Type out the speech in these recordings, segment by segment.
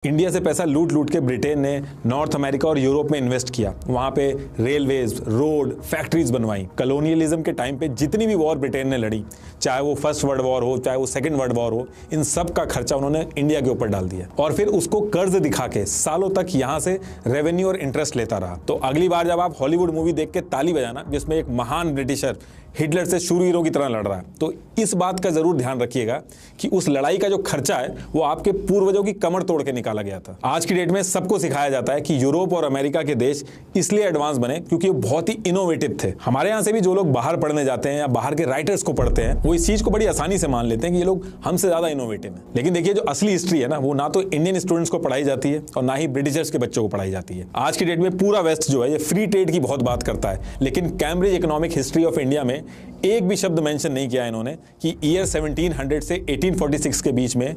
India से पैसा लूट लूट के ब्रिटेन ने नॉर्थ अमेरिका और यूरोप में इन्वेस्ट किया। वहां पे रेलवेज, रोड, फैक्ट्रीज बनवाई। कॉलोनियलिज्म के टाइम पे जितनी भी वॉर ब्रिटेन ने लड़ी, चाहे वो फर्स्ट वर्ल्ड वॉर हो, चाहे वो सेकंड वर्ल्ड वॉर हो, इन सब का खर्चा उन्होंने इंडिया के ऊपर डाल दिया और फिर उसको कर्ज दिखा के सालों तक यहां से रेवेन्यू और इंटरेस्ट लेता रहा। तो अगली बार जब आप हॉलीवुड मूवी देख के ताली बजाना जिसमें एक महान ब्रिटिशर हिटलर से शूरवीरों की तरह लड़ रहा है, तो इस बात का जरूर ध्यान रखिएगा कि उस लड़ाई का जो खर्चा है वो आपके पूर्वजों की कमर तोड़ के निकाला गया था। आज की डेट में सबको सिखाया जाता है कि यूरोप और अमेरिका के देश इसलिए एडवांस बने क्योंकि वो बहुत ही इनोवेटिव थे। हमारे यहाँ से भी जो लोग बाहर पढ़ने जाते हैं या बाहर के राइटर्स को पढ़ते हैं, वो इस चीज को बड़ी आसानी से मान लेते हैं कि ये लोग हमसे ज्यादा इनोवेटिव हैं। लेकिन देखिए, जो असली हिस्ट्री है ना, वो ना तो इंडियन स्टूडेंट्स को पढ़ाई जाती है और ना ही ब्रिटिशर्स के बच्चों को पढ़ाई जाती है। आज की डेट में पूरा वेस्ट जो है ये फ्री ट्रेड की बहुत बात करता है, लेकिन Cambridge economic history of India में एक भी शब्द मेंशन नहीं किया इन्होंने कि ईयर 1700 से 1846 के बीच में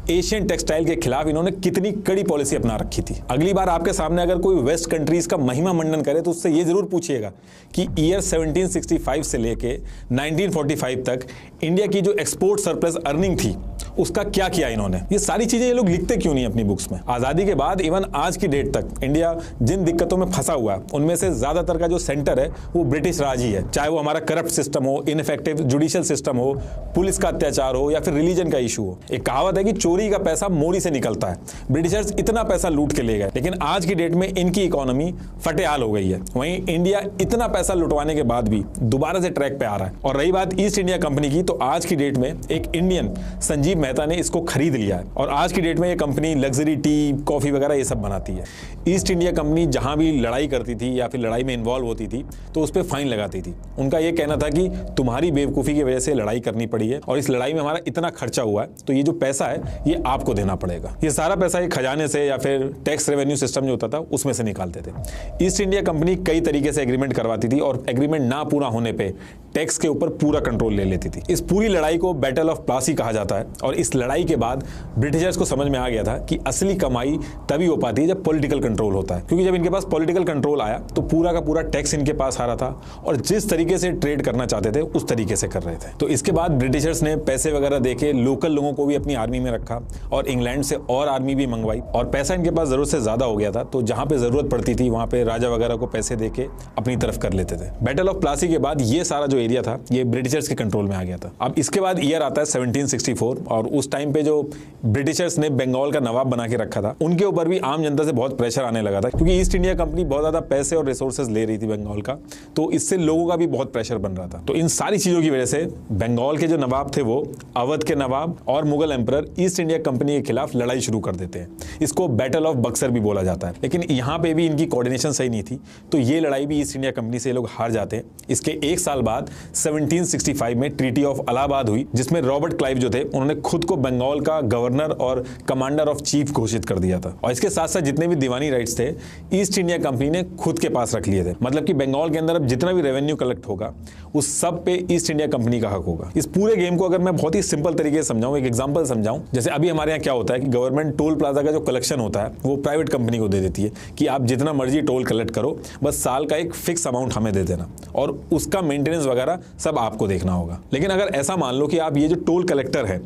एशियन टेक्सटाइल के खिलाफ इन्होंने कितनी कड़ी पॉलिसी अपना रखी थी। अगली बार आपके सामने अगर कोई वेस्ट कंट्रीज का महिमा मंडन करे तो उससे ये जरूर पूछिएगा कि ईयर 1765 से लेके 1945 तक इंडिया की जो एक्सपोर्ट सरप्लस अर्निंग थी उसका क्या किया इन्होंने। ये सारी चीजें ये लोग लिखते क्यों नहीं अपनी बुक्स में। आजादी के बाद इवन आज की डेट तक इंडिया जिन दिक्कतों में फंसा हुआ है उनमें से ज्यादातर का जो सेंटर है वो ब्रिटिश राज ही है। चाहे वो हमारा करप्ट सिस्टम हो, इनफेक्टिव जुडिशियल सिस्टम हो, पुलिस का अत्याचार हो या फिर रिलीजन का इशू हो। एक कहावत है कि चोरी का पैसा मोरी से निकलता है। ब्रिटिशर्स इतना पैसा लूट के ले गए, लेकिन आज की डेट में इनकी इकोनॉमी फटेहाल हो गई है। वहीं इंडिया इतना पैसा लुटवाने के बाद भी दोबारा से ट्रैक पे आ रहा है। और रही बात ईस्ट इंडिया कंपनी की, तो आज की डेट में एक इंडियन संजीव मेहता ने इसको खरीद लिया है और आज की डेट में ये कंपनी लग्जरी टी, कॉफी वगैरह ये सब बनाती है। ईस्ट इंडिया कंपनी जहां भी लड़ाई करती थी या फिर लड़ाई में इन्वॉल्व होती थी तो उस पर फाइन लगाती थी। उनका ये कहना था कि तुम्हारी बेवकूफ़ी की वजह से लड़ाई करनी पड़ी है और इस लड़ाई में हमारा इतना खर्चा हुआ है, तो ये जो पैसा है ये आपको देना पड़ेगा। ये सारा पैसा ये खजाने से या फिर टैक्स रेवेन्यू सिस्टम जो होता था उसमें से निकालते थे। ईस्ट इंडिया कंपनी कई तरीके से एग्रीमेंट करवाती थी और एग्रीमेंट ना पूरा होने पर टैक्स के ऊपर पूरा कंट्रोल ले लेती थी। इस पूरी लड़ाई को बैटल ऑफ प्लासी कहा जाता है और इस लड़ाई के बाद ब्रिटिशर्स को समझ में आ गया था कि असली कमाई तभी हो पाती है जब पॉलिटिकल कंट्रोल होता है, क्योंकि जब इनके पास पॉलिटिकल कंट्रोल आया तो पूरा का पूरा टैक्स इनके पास आ रहा था और जिस तरीके से ट्रेड करना चाहते थे उस तरीके से कर रहे थे। तो इसके बाद ब्रिटिशर्स ने पैसे वगैरह देके लोकल लोगों को भी अपनी आर्मी में रखा और इंग्लैंड से और आर्मी भी मंगवाई और पैसा इनके पास जरूरत से ज्यादा हो गया था, तो जहां पे जरूरत पड़ती थी वहां पे राजा वगैरह को पैसे देके अपनी तरफ कर लेते थे। बैटल ऑफ प्लासी के बाद ये सारा जो एरिया था ये ब्रिटिशर्स के कंट्रोल में आ गया था। अब इसके बाद ईयर आता है 1764 और उस टाइम पे जो ब्रिटिशर्स ने बंगाल का नवाब बना के रखा था उनके ऊपर भी आम जनता से बहुत प्रेशर आने लगा था, क्योंकि ईस्ट इंडिया कंपनी बहुत ज्यादा पैसे और रिसोर्सेज ले रही थी बंगाल का, तो इससे लोगों का भी बहुत प्रेशर बन रहा था। तो इन सारी चीजों की वजह से बंगाल के जो नवाब थे वो अवध के नवाब और Mughal emperor east India company के खिलाफ लड़ाई शुरू कर देते हैं। इसको बैटल ऑफ बक्सर भी बोला जाता है, लेकिन यहाँ पे भी इनकी कोऑर्डिनेशन सही नहीं थी, तो ये लड़ाई भी ईस्ट इंडिया कंपनी से लोग हार जाते हैं। इसके एक साल बाद 1765 में ट्रीटी ऑफ इलाहाबाद हुई, जिसमें रॉबर्ट क्लाइव जो थे उन्होंने खुद को बंगाल का गवर्नर और कमांडर ऑफ चीफ घोषित कर दिया था और इसके साथ साथ जितने भी दीवानी राइट्स थे ईस्ट इंडिया कंपनी ने खुद के पास रख लिए थे। मतलब कि बंगाल के अंदर अब जितना भी रेवेन्यू कलेक्ट होगा उस सब पे ईस्ट इंडिया कंपनी का हक होगा। इस पूरे गेम को अगर मैं बहुत ही सिंपल तरीके से समझाऊं, एक एग्जांपल समझाऊं, जैसे अभी हमारे यहाँ क्या होता है कि गवर्नमेंट टोल प्लाजा का जो कलेक्शन होता है वो प्राइवेट कंपनी को दे देती है कि आप जितना मर्जी टोल कलेक्ट करो, बस साल का एक फिक्स अमाउंट हमें दे देना और उसका मेंटेनेंस वगैरह सब आपको देखना होगा। लेकिन अगर ऐसा मान लो कि आप ये जो टोल कलेक्टर है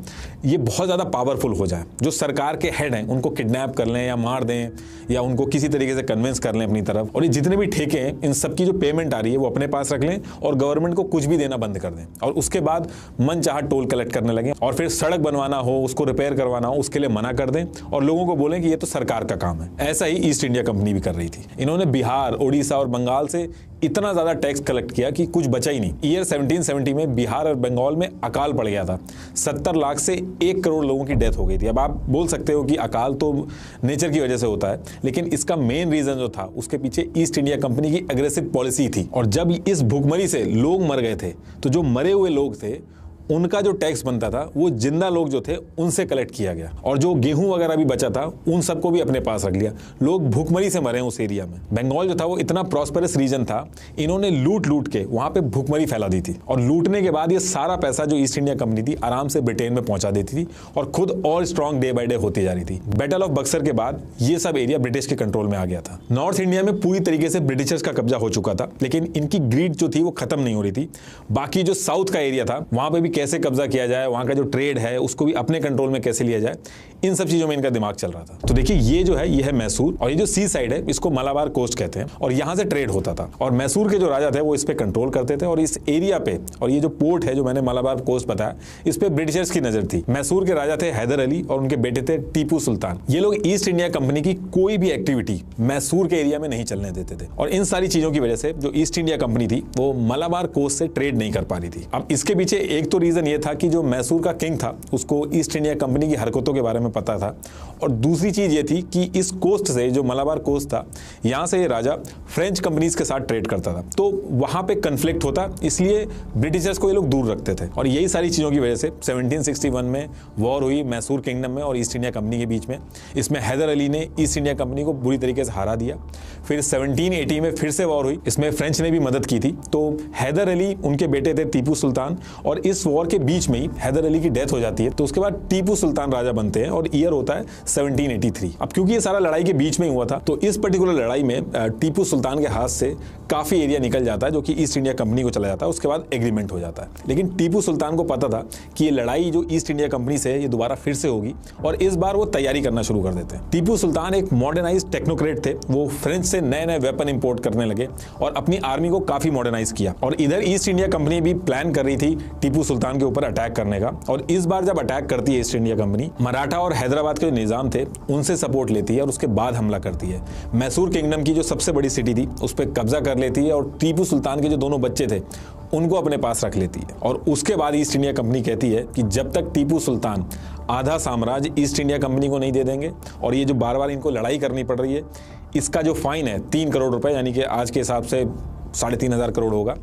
ये बहुत ज्यादा पावरफुल हो जाए, जो सरकार के हेड हैं उनको किडनैप कर लें या मार दें या उनको किसी तरीके से कन्विंस कर लें अपनी तरफ, और ये जितने भी ठेके हैं इन सबकी जो पेमेंट आ रही है वो अपने पास रख लें और गवर्नमेंट को कुछ भी देना बंद कर दें और उसके बाद मन चाहा टोल कलेक्ट करने लगे और फिर सड़क बनवाना हो, उसको रिपेयर करवाना हो, उसके लिए मना कर दें और लोगों को बोलें कि ये तो सरकार का काम है। ऐसा ही ईस्ट इंडिया कंपनी भी कर रही थी। इन्होंने बिहार, उड़ीसा और बंगाल से इतना ज्यादा टैक्स कलेक्ट किया कि कुछ बचा ही नहीं। ईयर 1770 में बिहार और बंगाल में अकाल पड़ गया था। 70 लाख से 1 करोड़ लोगों की डेथ हो गई थी। अब आप बोल सकते हो कि अकाल तो नेचर की वजह से होता है, लेकिन इसका मेन रीजन जो था उसके पीछे ईस्ट इंडिया कंपनी की अग्रेसिव पॉलिसी थी। और जब इस भूखमरी से लोग मर गए थे तो जो मरे हुए लोग थे उनका जो टैक्स बनता था वो जिंदा लोग जो थे उनसे कलेक्ट किया गया और जो गेहूं वगैरह भी बचा था उन सबको भी अपने पास रख लिया। लोग भूखमरी से मरे उस एरिया में। बंगाल जो था वो इतना प्रॉस्पेरस रीजन था, इन्होंने लूट लूट के वहां पे भूखमरी फैला दी थी और लूटने के बाद ये सारा पैसा जो ईस्ट इंडिया कंपनी थी आराम से ब्रिटेन में पहुंचा देती थी और खुद और स्ट्रॉन्ग डे बाय डे होती जा रही थी। बैटल ऑफ बक्सर के बाद ये सब एरिया ब्रिटिश के कंट्रोल में आ गया था। नॉर्थ इंडिया में पूरी तरीके से ब्रिटिशर्स का कब्जा हो चुका था, लेकिन इनकी ग्रीड जो थी वो खत्म नहीं हो रही थी। बाकी जो साउथ का एरिया था वहां पे भी कैसे कब्जा किया जाए, वहाँ का जो ट्रेड है उसको भी अपने कंट्रोल में कैसे लिया जाए, इन सब चीज़ों में इनका दिमाग चल रहा था। तो देखिए ये जो है ये है मैसूर, और ये जो सी साइड है इसको मलाबार कोस्ट कहते हैं, और यहाँ से ट्रेड होता था। और मैसूर के जो राजा थे वो इस पे कंट्रोल करते थे, और इस एरिया पे, और ये जो पोर्ट है जो मैंने मलाबार कोस्ट बताया, इस पे ब्रिटिशर्स की नजर थी। मैसूर के राजा थे हैदर अली और उनके बेटे थे टीपू सुल्तान। ये लोग ईस्ट इंडिया कंपनी की कोई भी एक्टिविटी मैसूर के एरिया में नहीं चलने देते थे, और इन सारी चीजों की वजह से जो ईस्ट इंडिया कंपनी थी वो मलाबार कोस्ट से ट्रेड नहीं कर पा रही थी। अब इसके पीछे एक तो रीजन ये था कि जो मैसूर का किंग था उसको ईस्ट इंडिया कंपनी की हरकतों के बारे में पता था, और दूसरी चीज ये थी कि इस कोस्ट से, जो मलाबार कोस्ट था, यहां से ये राजा फ्रेंच कंपनीज के साथ ट्रेड करता था, तो वहां पे कन्फ्लिक्ट होता, इसलिए ब्रिटिशर्स को ये लोग दूर रखते थे। और यही सारी चीजों की वजह से 1761 में वॉर हुई मैसूर किंगडम में और ईस्ट इंडिया कंपनी के बीच में। इसमें हैदर अली ने ईस्ट इंडिया कंपनी को बुरी तरीके से हरा दिया। फिर 1780 में फिर से वॉर हुई, इसमें फ्रेंच ने भी मदद की थी। तो हैदर अली, उनके बेटे थे टीपू सुल्तान, और इस वॉर के बीच में ही हैदर अली की डेथ हो जाती है। तो उसके बाद टीपू सुल्तान राजा बनते हैं, और ईयर होता है 1783। अब क्योंकि ये सारा लड़ाई के बीच में हुआ था, तो इस पर्टिकुलर लड़ाई में टीपू सुल्तान के हाथ से काफी एरिया निकल जाता है जो कि ईस्ट इंडिया कंपनी को चला जाता है। उसके बाद एग्रीमेंट हो जाता है। लेकिन टीपू सुल्तान को पता था कि ये लड़ाई जो ईस्ट इंडिया कंपनी से है ये दोबारा फिर से होगी, और इस बार वो तैयारी करना शुरू कर देते हैं। टीपू सुल्तान एक मॉडर्नाइज्ड टेक्नोक्रेट थे, वो फ्रेंच से नए नए वेपन इंपोर्ट करने लगे और अपनी आर्मी को काफी मॉडर्नाइज किया। और इधर ईस्ट इंडिया कंपनी भी प्लान कर रही थी टीपू सुल्तान के ऊपर अटैक करने का, और इस बार जब अटैक करती है ईस्ट इंडिया कंपनी, मराठा और हैदराबाद के जो निजाम थे उनसे सपोर्ट लेती है और उसके बाद हमला करती है। मैसूर किंगडम की जो सबसे बड़ी सिटी थी उस पर कब्जा कर लेती है, और टीपू सुल्तान के जो दोनों बच्चे थे उनको अपने पास रख लेती है। और उसके बाद ईस्ट इंडिया कंपनी कहती है कि जब तक टीपू सुल्तान आधा साम्राज्य ईस्ट इंडिया कंपनी को नहीं दे देंगे, और ये जो बार बार इनको लड़ाई करनी पड़ रही है, इसका जो फाइन है 3 करोड़ रुपए, यानी कि आज के हिसाब से 3,500 करोड़ होगा,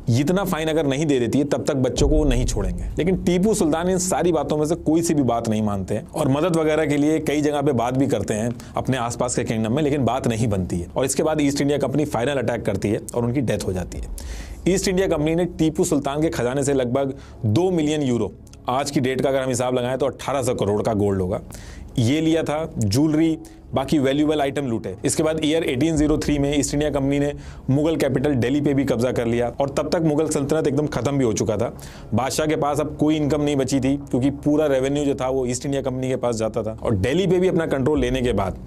इतना फाइन अगर नहीं दे देती है तब तक बच्चों को वो नहीं छोड़ेंगे। लेकिन टीपू सुल्तान इन सारी बातों में से कोई सी भी बात नहीं मानते हैं, और मदद वगैरह के लिए कई जगह पे बात भी करते हैं अपने आसपास के किंगडम में, लेकिन बात नहीं बनती है। और इसके बाद east India company final attack करती है और उनकी डेथ हो जाती है। ईस्ट इंडिया कंपनी ने टीपू सुल्तान के खजाने से लगभग 2 मिलियन यूरो, आज की डेट का अगर हम हिसाब लगाएं तो 1800 करोड़ का गोल्ड होगा, ये लिया था। ज्वेलरी, बाकी वैल्यूएबल आइटम लूटे। इसके बाद ईयर 1803 में ईस्ट इंडिया कंपनी ने मुगल कैपिटल दिल्ली पे भी कब्जा कर लिया, और तब तक मुगल सल्तनत एकदम खत्म भी हो चुका था। बादशाह के पास अब कोई इनकम नहीं बची थी, क्योंकि पूरा रेवेन्यू जो था वो ईस्ट इंडिया कंपनी के पास जाता था। और दिल्ली पे भी अपना कंट्रोल लेने के बाद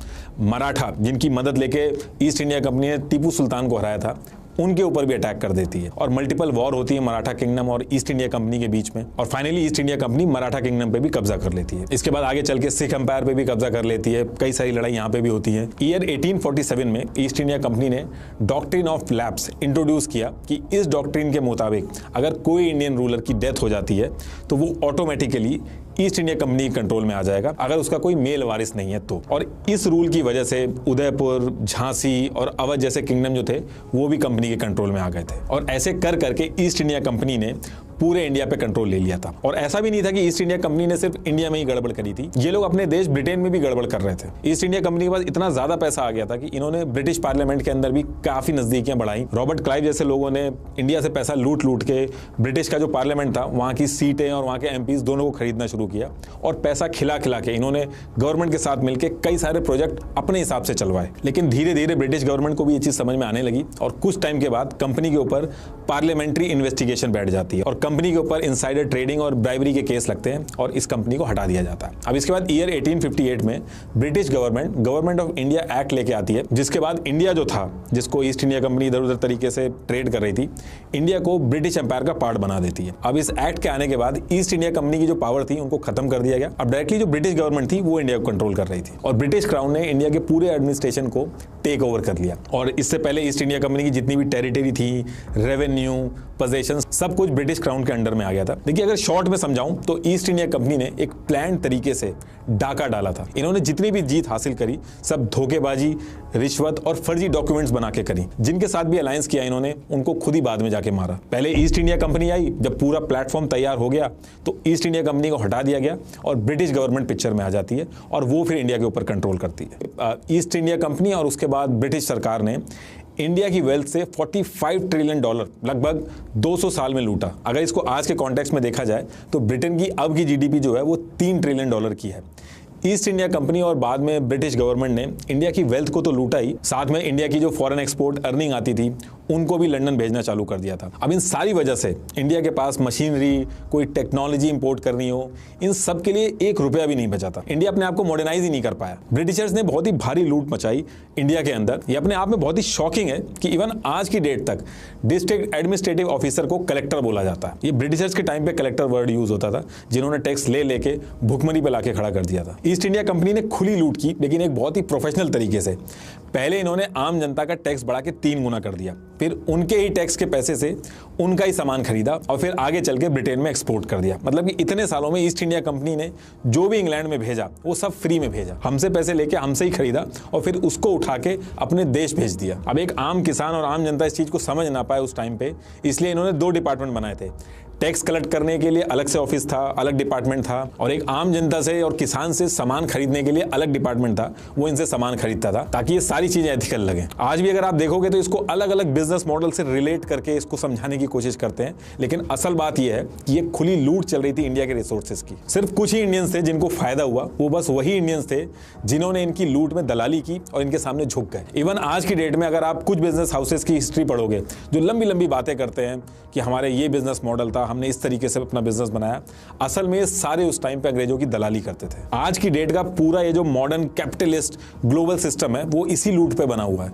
मराठा, जिनकी मदद लेके ईस्ट इंडिया कंपनी ने टीपू सुल्तान को हराया था, उनके ऊपर भी अटैक कर देती है, और मल्टीपल वॉर होती है मराठा किंगडम और ईस्ट इंडिया कंपनी के बीच में। और finally east India company Maratha kingdom पे भी कब्जा कर लेती है। इसके बाद आगे चल के सिख एम्पायर पे भी कब्जा कर लेती है, कई सारी लड़ाई यहाँ पे भी होती है। ईयर 1847 में ईस्ट इंडिया कंपनी ने डॉक्ट्रिन ऑफ लैप्स इंट्रोड्यूस किया कि इस डॉक्ट्रिन के मुताबिक अगर कोई इंडियन रूलर की डेथ हो जाती है तो वो automatically east India company control में आ जाएगा, अगर उसका कोई मेल वारिस नहीं है तो। और इस रूल की वजह से उदयपुर, झांसी और अवध जैसे किंगडम जो थे वो भी कंपनी के कंट्रोल में आ गए थे। और ऐसे कर करके ईस्ट इंडिया कंपनी ने पूरे इंडिया पे कंट्रोल ले लिया था। और ऐसा भी नहीं था कि ईस्ट इंडिया कंपनी ने सिर्फ इंडिया में ही गड़बड़ करी थी, ये लोग अपने देश ब्रिटेन में भी गड़बड़ कर रहे थे। ईस्ट इंडिया कंपनी के पास इतना ज्यादा पैसा आ गया था कि इन्होंने ब्रिटिश पार्लियामेंट के अंदर भी काफी नजदीकियां बढ़ाई। रॉबर्ट क्लाइव जैसे लोगों ने इंडिया से पैसा लूट लूट के ब्रिटिश का जो पार्लियामेंट था वहां की सीटें और वहां के एमपीज दोनों को खरीदना शुरू किया, और पैसा खिला खिला के इन्होंने गवर्नमेंट के साथ मिलकर कई सारे प्रोजेक्ट अपने हिसाब से चलवाए। लेकिन धीरे धीरे ब्रिटिश गवर्नमेंट को भी ये चीज समझ में आने लगी, और कुछ टाइम के बाद कंपनी के ऊपर पार्लियामेंट्री इन्वेस्टिगेशन बैठ जाती है, और कंपनी के ऊपर इनसाइडर ट्रेडिंग और ब्राइबरी के केस लगते हैं, और इस कंपनी को हटा दिया जाता है। अब इसके बाद ईयर 1858 में British government of India act लेके आती है, जिसके बाद इंडिया जो था, जिसको ईस्ट इंडिया कंपनी इधर उधर तरीके से ट्रेड कर रही थी, इंडिया को ब्रिटिश एम्पायर का पार्ट बना देती है। अब इस एक्ट के आने के बाद ईस्ट इंडिया कंपनी की जो पावर थी उनको खत्म कर दिया गया। अब डायरेक्टली जो ब्रिटिश गवर्नमेंट थी वो इंडिया को कंट्रोल कर रही थी, और ब्रिटिश क्राउन ने इंडिया के पूरे एडमिनिस्ट्रेशन को टेक ओवर कर लिया। और इससे पहले ईस्ट इंडिया कंपनी की जितनी भी टेरिटरी थी, रेवेन्यू, पोजेशन, सब कुछ ब्रिटिश क्राउन के अंडर में आ गया था। देखिए, अगर शॉर्ट में समझाऊं तो ईस्ट इंडिया कंपनी ने एक प्लान तरीके से डाका डाला था। इन्होंने जितनी भी जीत हासिल करी सब धोखेबाजी, रिश्वत और फर्जी डॉक्यूमेंट्स बना के करी। जिनके साथ भी अलायंस किया इन्होंने, उनको खुद ही बाद में जाके मारा। पहले ईस्ट इंडिया कंपनी आई, जब पूरा प्लेटफॉर्म तैयार हो गया तो ईस्ट इंडिया कंपनी को हटा दिया गया और ब्रिटिश गवर्नमेंट पिक्चर में आ जाती है, और वो फिर इंडिया के ऊपर कंट्रोल करती है। ईस्ट इंडिया कंपनी और उसके बाद ब्रिटिश सरकार ने इंडिया की वेल्थ से $45 ट्रिलियन लगभग 200 साल में लूटा। अगर इसको आज के कॉन्टेक्स्ट में देखा जाए तो ब्रिटेन की अब की जीडीपी जो है वो $3 ट्रिलियन की है। ईस्ट इंडिया कंपनी और बाद में ब्रिटिश गवर्नमेंट ने इंडिया की वेल्थ को तो लूटा ही, साथ में इंडिया की जो फॉरेन एक्सपोर्ट अर्निंग आती थी उनको भी लंदन भेजना चालू कर दिया था। अब इन सारी वजह से इंडिया के पास मशीनरी, कोई टेक्नोलॉजी इंपोर्ट करनी हो, इन सब के लिए ₹1 भी नहीं बचा था। इंडिया अपने आप को मॉडर्नाइज ही नहीं कर पाया। ब्रिटिशर्स ने बहुत ही भारी लूट मचाई इंडिया के अंदर। ये अपने आप में बहुत ही शॉकिंग है कि इवन आज की डेट तक डिस्ट्रिक्ट एडमिनिस्ट्रेटिव ऑफिसर को कलेक्टर बोला जाता है। ये ब्रिटिशर्स के टाइम पे कलेक्टर वर्ड यूज होता था, जिन्होंने टैक्स ले लेके भुखमरी पे लाके खड़ा कर दिया था। ईस्ट इंडिया कंपनी ने खुली लूट की, लेकिन एक बहुत ही प्रोफेशनल तरीके से। पहले इन्होंने आम जनता का टैक्स बढ़ा के 3 गुना कर दिया, फिर उनके ही टैक्स के पैसे से उनका ही सामान खरीदा और फिर आगे चल के ब्रिटेन में एक्सपोर्ट कर दिया। मतलब कि इतने सालों में ईस्ट इंडिया कंपनी ने जो भी इंग्लैंड में भेजा वो सब फ्री में भेजा, हमसे पैसे लेके हमसे ही खरीदा और फिर उसको उठा के अपने देश भेज दिया। अब एक आम किसान और आम जनता इस चीज को समझ ना पाए उस टाइम पे, इसलिए इन्होंने 2 डिपार्टमेंट बनाए थे। टैक्स कलेक्ट करने के लिए अलग से ऑफिस था, अलग डिपार्टमेंट था, और एक आम जनता से और किसान से सामान खरीदने के लिए अलग डिपार्टमेंट था, वो इनसे सामान खरीदता था ताकि ये सारी चीजें एथिकल लगे। आज भी अगर आप देखोगे तो इसको अलग अलग बिजनेस मॉडल से रिलेट करके इसको समझाने की कोशिश करते हैं, लेकिन असल बात यह है कि ये खुली लूट चल रही थी इंडिया के रिसोर्सेज की। सिर्फ कुछ ही इंडियंस थे जिनको फायदा हुआ, वो बस वही इंडियंस थे जिन्होंने इनकी लूट में दलाली की और इनके सामने झुक गए। इवन आज की डेट में अगर आप कुछ बिजनेस हाउसेस की हिस्ट्री पढ़ोगे जो लंबी लंबी बातें करते हैं कि हमारे ये बिजनेस मॉडल था, हमने इस तरीके से अपना बिजनेस बनाया, असल में सारे उस टाइम पे अंग्रेजों की दलाली करते थे। आज की डेट का पूरा ये जो मॉडर्न कैपिटलिस्ट ग्लोबल सिस्टम है वो इसी लूट पे बना हुआ है।